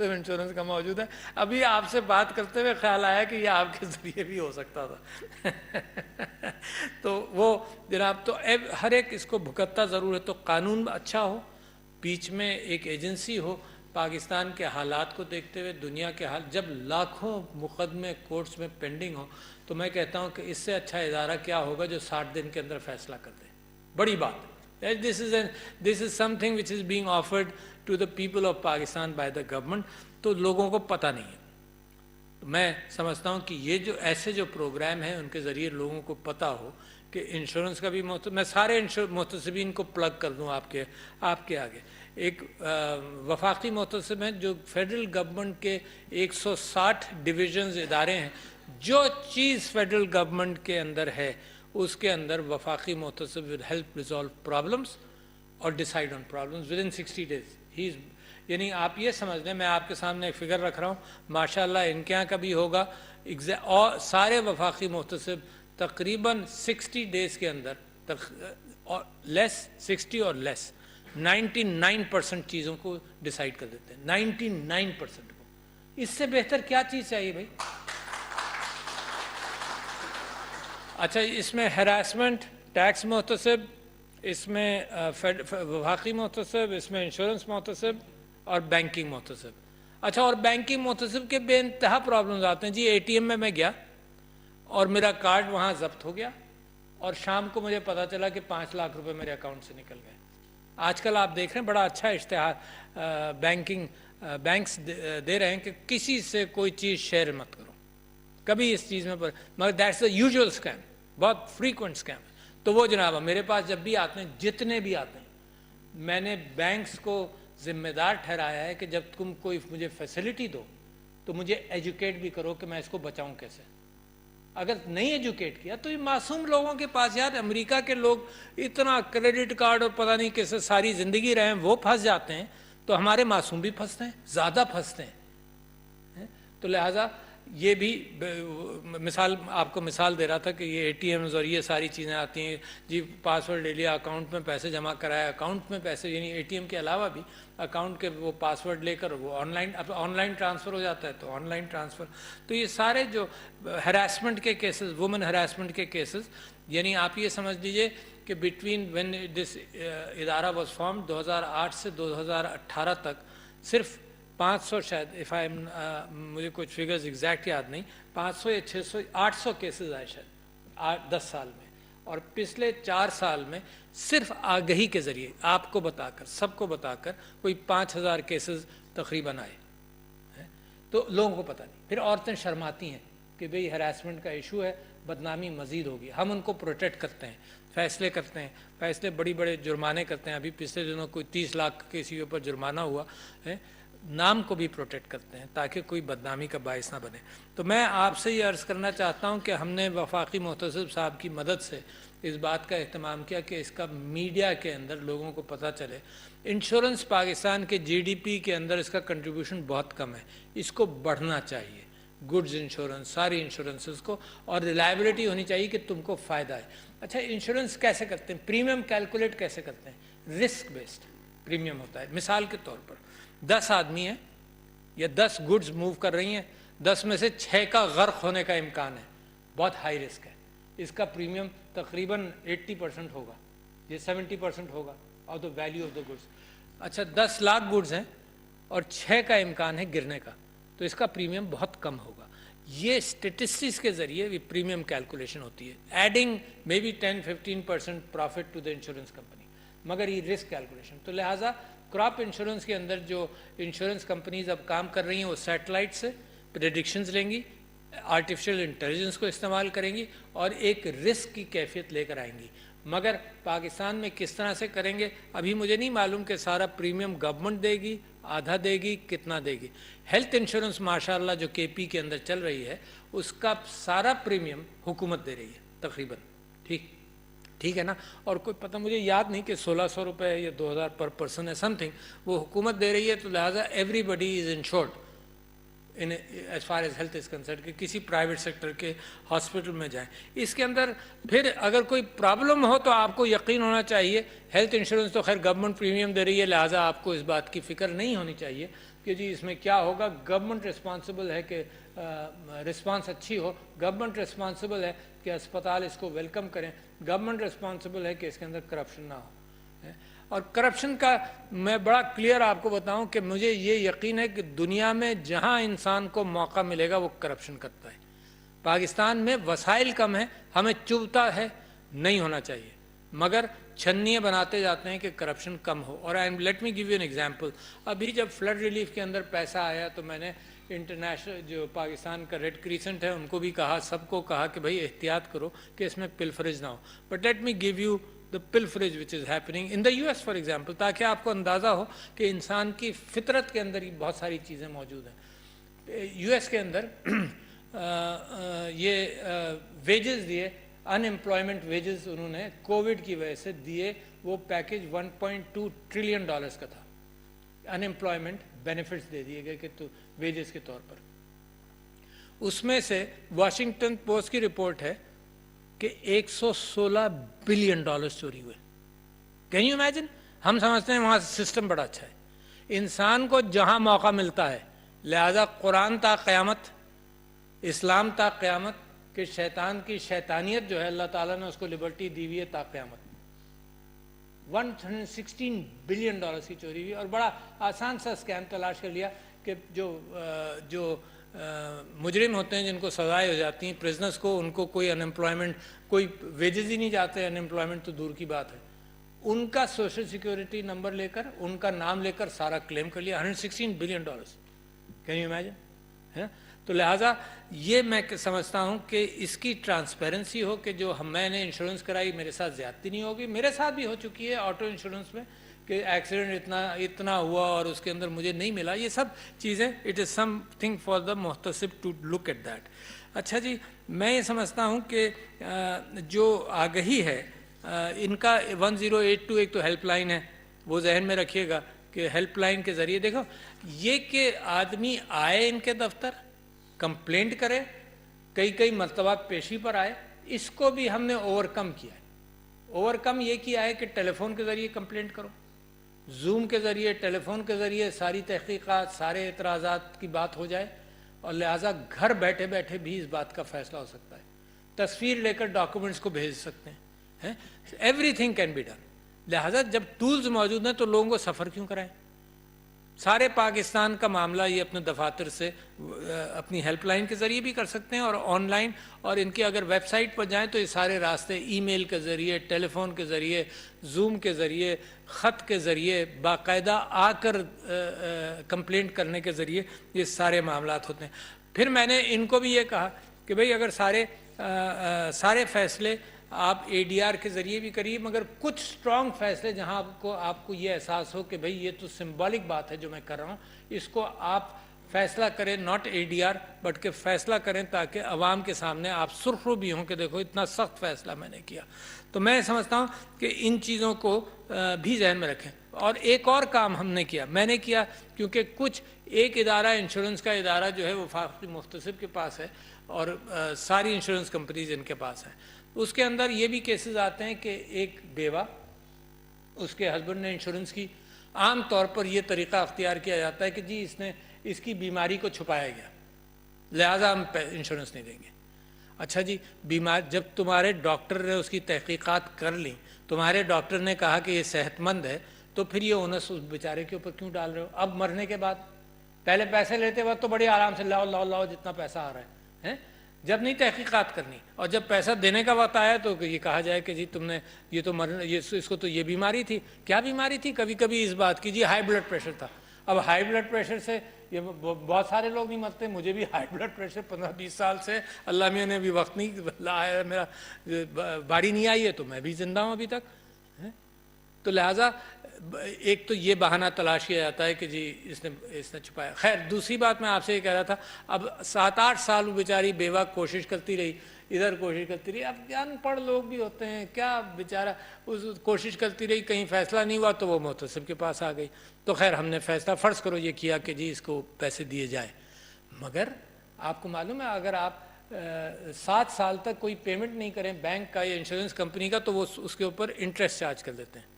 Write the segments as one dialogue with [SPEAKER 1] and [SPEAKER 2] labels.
[SPEAKER 1] صرف انشورنس کا موجود ہے. ابھی آپ سے بات کرتے ہوئے خیال آیا کہ یہ آپ کے ذریعے بھی ہو سکتا تھا. تو وہ جناب تو ہر ایک اس کو بھگتتا ضرور ہے. تو قانون اچھا ہو، بیچ میں ایک ایجنسی ہو، پاکستان کے حالات کو دیکھتے ہوئے دنیا کے حال، جب لاکھوں مقدمے کورٹس میں پینڈنگ ہو، تو میں کہتا ہوں کہ اس سے اچھا ادارہ کیا ہوگا جو 60 دن کے اندر فیصلہ کر دے. بڑی بات. This is something which is being offered to the people of Pakistan by the government. تو لوگوں کو پتہ نہیں ہے. میں سمجھتا ہوں کہ یہ جو ایسے جو پروگرام ہیں ان کے ذریعے لوگوں کو پتہ ہو کہ انشورنس کا بھی میں سارے محتسبین کو پلگ کر دوں آپ کے آگے. ایک وفاقی محتسب ہیں جو فیڈرل گورنمنٹ کے 160 ڈویژنز ادارے ہیں. جو چیز فیڈرل گورنمنٹ کے اندر ہے اس کے اندر وفاقی محتسب will help resolve problems اور decide on problems within 60 days. یعنی آپ یہ سمجھ لیں، میں آپ کے سامنے ایک فگر رکھ رہا ہوں، ماشاءاللہ ان کے یہاں کا بھی ہوگا، اور سارے وفاقی محتسب تقریباً 60 ڈیز کے اندر لیس 60 اور لیس 99% چیزوں کو ڈیسائیڈ کر دیتے ہیں. 99% کو. اس سے بہتر کیا چیز چاہیے بھائی؟ اچھا، اس میں ہراسمنٹ، ٹیکس محتسب، اس میں وفاقی محتسب، اس میں انشورنس محتسب اور بینکنگ محتسب. اچھا، اور بینکنگ محتسب کے بے انتہا پرابلمز آتے ہیں. جی اے ٹی ایم میں گیا اور میرا کارڈ وہاں ضبط ہو گیا اور شام کو مجھے پتا چلا کہ 5 لاکھ روپے میرے اکاؤنٹ سے نکل گئے. آج کل آپ دیکھ رہے ہیں بڑا اچھا اشتہار بینکس دے رہے ہیں کہ کسی سے کوئی چیز شیئر مت کرو کبھی اس چیز میں، مگر دیٹس دا یوزول اسکیم، بہت فریکوینٹ اسکیم ہے. تو وہ جناب میرے پاس جب بھی آتے ہیں، جتنے بھی آتے ہیں، میں نے بینکس کو ذمہ دار ٹھہرایا ہے کہ جب تم کوئی مجھے فیسلٹی دو تو مجھے ایجوکیٹ بھی کرو کہ میں اس کو بچاؤں کیسے. اگر نہیں ایجوکیٹ کیا تو یہ معصوم لوگوں کے پاس، یار امریکہ کے لوگ اتنا کریڈٹ کارڈ اور پتہ نہیں کیسے ساری زندگی رہے ہیں، وہ پھنس جاتے ہیں تو ہمارے معصوم بھی پھنستے ہیں، زیادہ پھنستے ہیں. تو لہٰذا یہ بھی مثال آپ کو مثال دے رہا تھا کہ یہ اے ٹی ایمز اور یہ ساری چیزیں آتی ہیں. جی پاسورڈ لے لیا، اکاؤنٹ میں پیسے جمع کرایا، اکاؤنٹ میں پیسے، یعنی اے ٹی ایم کے علاوہ بھی اکاؤنٹ کے وہ پاسورڈ لے کر وہ آن لائن ٹرانسفر ہو جاتا ہے تو آن لائن ٹرانسفر. تو یہ سارے جو ہراسمنٹ کے کیسز، وومن ہراسمنٹ کے کیسز، یعنی آپ یہ سمجھ لیجئے کہ بٹوین وین دس ادارہ واز فارم 2008 سے 2018 تک صرف 500 شاید مجھے کچھ فگرز ایگزیکٹ یاد نہیں، 500 یا 600 800 کیسز آئے شاید 10 سال میں. اور پچھلے 4 سال میں صرف آگہی کے ذریعے آپ کو بتا کر، سب کو بتا کر کوئی 5000 کیسز تقریباً آئے. تو لوگوں کو پتہ نہیں، پھر عورتیں شرماتی ہیں کہ بھئی ہراسمنٹ کا ایشو ہے، بدنامی مزید ہوگی. ہم ان کو پروٹیکٹ کرتے ہیں، فیصلے کرتے ہیں، فیصلے بڑے جرمانے کرتے ہیں. ابھی پچھلے دنوں کوئی 30 لاکھ کسی کے اوپر جرمانہ ہوا ہے. نام کو بھی پروٹیکٹ کرتے ہیں تاکہ کوئی بدنامی کا باعث نہ بنے. تو میں آپ سے یہ عرض کرنا چاہتا ہوں کہ ہم نے وفاقی محتسب صاحب کی مدد سے اس بات کا اہتمام کیا کہ اس کا میڈیا کے اندر لوگوں کو پتہ چلے. انشورنس پاکستان کے جی ڈی پی کے اندر اس کا کنٹریبیوشن بہت کم ہے، اس کو بڑھنا چاہیے. گڈز انشورنس، ساری انشورنسز کو، اور ریلائبلٹی ہونی چاہیے کہ تم کو فائدہ ہے. اچھا، انشورنس کیسے کرتے ہیں؟ پریمیم کیلکولیٹ کیسے کرتے ہیں؟ رسک بیسڈ پریمیم ہوتا ہے. مثال کے طور پر 10 آدمی ہیں یا 10 گڈز موو کر رہی ہیں، 10 میں سے 6 کا غرق ہونے کا امکان ہے، بہت ہائی رسک ہے. اس کا پریمیم تقریباً 80% ہوگا، یہ 70% ہوگا of the value of the goods. اچھا، 10 لاکھ گڈز ہیں اور 6 کا امکان ہے گرنے کا، تو اس کا پریمیم بہت کم ہوگا. یہ اسٹیٹسٹکس کے ذریعے بھی پریمیم کیلکولیشن ہوتی ہے، adding may be 10-15% profit to the insurance company, مگر یہ رسک کیلکولیشن. تو لہٰذا کراپ انشورنس کے اندر جو انشورنس کمپنیز اب کام کر رہی ہیں وہ سیٹلائٹ سے پریڈکشنز لیں گی، آرٹیفیشل انٹیلیجنس کو استعمال کریں گی اور ایک رسک کی کیفیت لے کر آئیں گی. مگر پاکستان میں کس طرح سے کریں گے ابھی مجھے نہیں معلوم کہ سارا پریمیم گورنمنٹ دے گی، آدھا دے گی، کتنا دے گی. ہیلتھ انشورنس ماشاءاللہ جو کے پی کے اندر چل رہی ہے اس کا سارا پریمیم حکومت دے رہی ہے تقریباً. ٹھیک ہے نا. اور کوئی پتہ مجھے یاد نہیں کہ 1600 روپے یا 2000 پر پرسن ہے سم تھنگ وہ حکومت دے رہی ہے. تو لہٰذا everybody is insured in as far as health is concerned کہ کسی پرائیویٹ سیکٹر کے ہاسپٹل میں جائیں. اس کے اندر پھر اگر کوئی پرابلم ہو تو آپ کو یقین ہونا چاہیے، ہیلتھ انشورنس تو خیر گورنمنٹ پریمیم دے رہی ہے لہٰذا آپ کو اس بات کی فکر نہیں ہونی چاہیے. کہ جی اس میں کیا ہوگا. گورنمنٹ رسپانسبل ہے کہ رسپانس اچھی ہو, گورنمنٹ رسپانسبل ہے کہ اسپتال اس کو ویلکم کریں, گورنمنٹ رسپانسبل ہے کہ اس کے اندر کرپشن نہ ہو. اور کرپشن کا میں بڑا کلیئر آپ کو بتاؤں کہ مجھے یہ یقین ہے کہ دنیا میں جہاں انسان کو موقع ملے گا وہ کرپشن کرتا ہے. پاکستان میں وسائل کم ہیں, ہمیں چبھتا ہے, نہیں ہونا چاہیے, مگر چھنیے بناتے جاتے ہیں کہ کرپشن کم ہو. اور late me give you an example. ابھی جب فلڈ ریلیف کے اندر پیسہ آیا تو میں نے انٹرنیشنل جو پاکستان کا ریڈ کریسنٹ ہے ان کو بھی کہا, سب کو کہا کہ بھائی احتیاط کرو کہ اس میں پلفریج نہ ہو. But let me give you the pilferage which is happening in the US for example, تاکہ آپ کو اندازہ ہو کہ انسان کی فطرت کے اندر بہت ساری چیزیں موجود ہیں. US کے اندر یہ ویجز دیے, ان امپلائمنٹ ویجز انہوں نے کووڈ کی وجہ سے دیے, وہ پیکج $1.2 ٹریلین کا تھا. ان امپلائمنٹ بینیفٹس دے دیے گئے کہ تو ویجز کے طور پر. اس میں سے واشنگٹن پوسٹ کی رپورٹ ہے کہ $116 بلین چوری ہوئے. Can you imagine? ہم سمجھتے ہیں وہاں سسٹم بڑا اچھا ہے. انسان کو جہاں موقع ملتا ہے, لہذا قرآن تا قیامت, اسلام تا قیامت, کہ شیطان کی شیطانیت جو ہے اللہ تعالیٰ نے اس کو لبرٹی دی ہوئی ہے تا قیامت. $116 بلین کی چوری ہوئی. اور بڑا آسان سا اسکیم تلاش کر لیا کہ جو مجرم ہوتے ہیں جن کو سزائیں ہو جاتی ہیں, پرزنرز کو, ان کو کوئی ان امپلائمنٹ, کوئی ویجز ہی نہیں جاتے, ان امپلائمنٹ تو دور کی بات ہے, ان کا سوشل سیکیورٹی نمبر لے کر, ان کا نام لے کر سارا کلیم کر لیا. $116 بلین. Can you imagine? تو لہٰذا یہ میں سمجھتا ہوں کہ اس کی ٹرانسپیرنسی ہو کہ جو میں نے انشورنس کرائی میرے ساتھ زیادتی نہیں ہوگی. میرے ساتھ بھی ہو چکی ہے آٹو انشورنس میں کہ ایکسیڈنٹ اتنا ہوا اور اس کے اندر مجھے نہیں ملا. یہ سب چیزیں it is some thing for the محتسب ٹو لک ایٹ دیٹ. اچھا جی, میں یہ سمجھتا ہوں کہ جو آگہی ہے ان کا 1082 ایک تو ہیلپ لائن ہے, وہ ذہن میں رکھیے گا کہ ہیلپ لائن کے ذریعے دیکھو یہ کہ آدمی آئے ان کے دفتر, کمپلینٹ کرے, کئی مرتبہ پیشی پر آئے, اس کو بھی ہم نے اوور کم کیا ہے. اوور کم یہ کیا ہے کہ ٹیلی فون کے ذریعے کمپلینٹ کرو, زوم کے ذریعے, ٹیلی فون کے ذریعے ساری تحقیقات, سارے اعتراضات کی بات ہو جائے, اور لہٰذا گھر بیٹھے بیٹھے بھی اس بات کا فیصلہ ہو سکتا ہے. تصویر لے کر ڈاکومنٹس کو بھیج سکتے ہیں, everything can be done. لہٰذا جب ٹولز موجود ہیں تو لوگوں کو سفر کیوں کرائیں. سارے پاکستان کا معاملہ یہ اپنے دفاتر سے اپنی ہیلپ لائن کے ذریعے بھی کر سکتے ہیں, اور آن لائن, اور ان کی اگر ویب سائٹ پر جائیں تو یہ سارے راستے ای میل کے ذریعے, ٹیلی فون کے ذریعے, زوم کے ذریعے, خط کے ذریعے, باقاعدہ آ کر کمپلینٹ کرنے کے ذریعے یہ سارے معاملات ہوتے ہیں. پھر میں نے ان کو بھی یہ کہا کہ بھئی اگر سارے فیصلے آپ اے ڈی آر کے ذریعے بھی کریے, مگر کچھ سٹرونگ فیصلے جہاں آپ کو یہ احساس ہو کہ بھئی یہ تو سمبولک بات ہے جو میں کر رہا ہوں, اس کو آپ فیصلہ کریں, not A D R but کہ فیصلہ کریں تاکہ عوام کے سامنے آپ سرخرو بھی ہوں کہ دیکھو اتنا سخت فیصلہ میں نے کیا. تو میں سمجھتا ہوں کہ ان چیزوں کو بھی ذہن میں رکھیں. اور ایک اور کام ہم نے کیا, میں نے کیا, کیونکہ کچھ ایک ادارہ, انشورنس کا ادارہ جو ہے وہ وفاقی محتسب کے پاس ہے اور ساری انشورنس کمپنیز ان کے پاس ہیں. اس کے اندر یہ بھی کیسز آتے ہیں کہ ایک بیوہ, اس کے ہسبینڈ نے انشورنس کی. عام طور پر یہ طریقہ اختیار کیا جاتا ہے کہ جی اس کی بیماری کو چھپایا گیا, لہٰذا ہم انشورنس نہیں دیں گے. اچھا جی, جب تمہارے ڈاکٹر نے اس کی تحقیقات کر لیں, تمہارے ڈاکٹر نے کہا کہ یہ صحت مند ہے, تو پھر یہ اونس اس بیچارے کے اوپر کیوں ڈال رہے ہو اب مرنے کے بعد؟ پہلے پیسے لیتے وقت تو بڑے آرام سے لاؤ جتنا پیسہ آ رہا ہے, جب نہیں تحقیقات کرنی, اور جب پیسہ دینے کا وقت آیا تو یہ کہا جائے کہ جی تم نے یہ تو اس کو تو یہ بیماری تھی. کیا بیماری تھی؟ کبھی اس بات کی جی ہائی بلڈ پریشر تھا. اب ہائی بلڈ پریشر سے یہ بہت سارے لوگ نہیں مرتے, مجھے بھی ہائی بلڈ پریشر 15-20 سال سے اللہ میاں نے ابھی وقت نہیں لایا, میرا باری نہیں آئی ہے تو میں بھی زندہ ہوں ابھی تک. تو لہٰذا ایک تو یہ بہانہ تلاش کیا جاتا ہے کہ جی اس نے چھپایا. خیر, دوسری بات میں آپ سے یہ کہہ رہا تھا, اب 7-8 سال وہ بیچاری بیوہ کوشش کرتی رہی, ادھر کوشش کرتی رہی. اب ان پڑھ لوگ بھی ہوتے ہیں, کیا بیچارہ کوشش کرتی رہی, کہیں فیصلہ نہیں ہوا تو وہ محتسب کے پاس آ گئی. تو خیر ہم نے فیصلہ فرض کرو یہ کیا کہ جی اس کو پیسے دیے جائیں, مگر آپ کو معلوم ہے اگر آپ 7 سال تک کوئی پیمنٹ نہیں کریں بینک کا یا انشورنس کمپنی کا تو وہ اس کے اوپر انٹرسٹ چارج کر دیتے ہیں.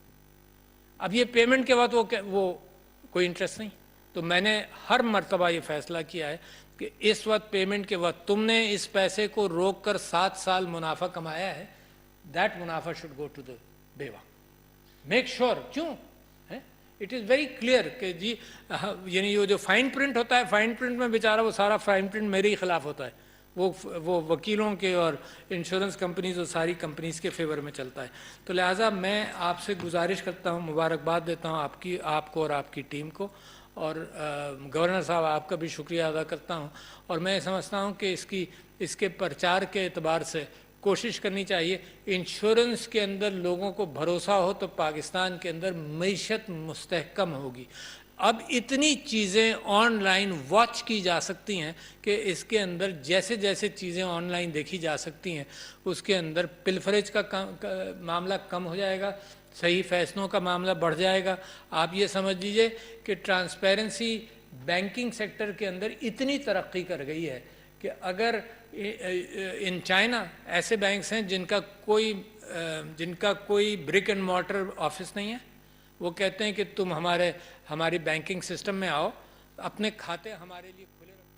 [SPEAKER 1] اب یہ پیمنٹ کے بعد وہ کوئی انٹرسٹ نہیں, تو میں نے ہر مرتبہ یہ فیصلہ کیا ہے کہ اس وقت پیمنٹ کے وقت تم نے اس پیسے کو روک کر 7 سال منافع کمایا ہے, دیٹ منافع شوڈ گو ٹو دا بیوہ. میک شور, کیوں اٹ از ویری کلیئر کہ جی یعنی وہ جو فائن پرنٹ ہوتا ہے, فائن پرنٹ میں بیچارہ وہ سارا فائن پرنٹ میرے ہی خلاف ہوتا ہے, وہ وکیلوں کے اور انشورنس کمپنیز اور ساری کمپنیز کے فیور میں چلتا ہے. تو لہٰذا میں آپ سے گزارش کرتا ہوں, مبارکباد دیتا ہوں آپ کو اور آپ کی ٹیم کو, اور گورنر صاحب آپ کا بھی شکریہ ادا کرتا ہوں. اور میں سمجھتا ہوں کہ اس کے پرچار کے اعتبار سے کوشش کرنی چاہیے. انشورنس کے اندر لوگوں کو بھروسہ ہو تو پاکستان کے اندر معیشت مستحکم ہوگی. اب اتنی چیزیں آن لائن واچ کی جا سکتی ہیں کہ اس کے اندر جیسے جیسے چیزیں آن لائن دیکھی جا سکتی ہیں اس کے اندر پلفریج کا معاملہ کم ہو جائے گا, صحیح فیصلوں کا معاملہ بڑھ جائے گا. آپ یہ سمجھ لیجئے کہ ٹرانسپیرنسی بینکنگ سیکٹر کے اندر اتنی ترقی کر گئی ہے کہ اگر ان چائنا ایسے بینکس ہیں جن کا کوئی برک اینڈ مارٹر آفس نہیں ہے, وہ کہتے ہیں کہ تم ہماری بینکنگ سسٹم میں آؤ, اپنے کھاتے ہمارے لیے کھلے رکھو.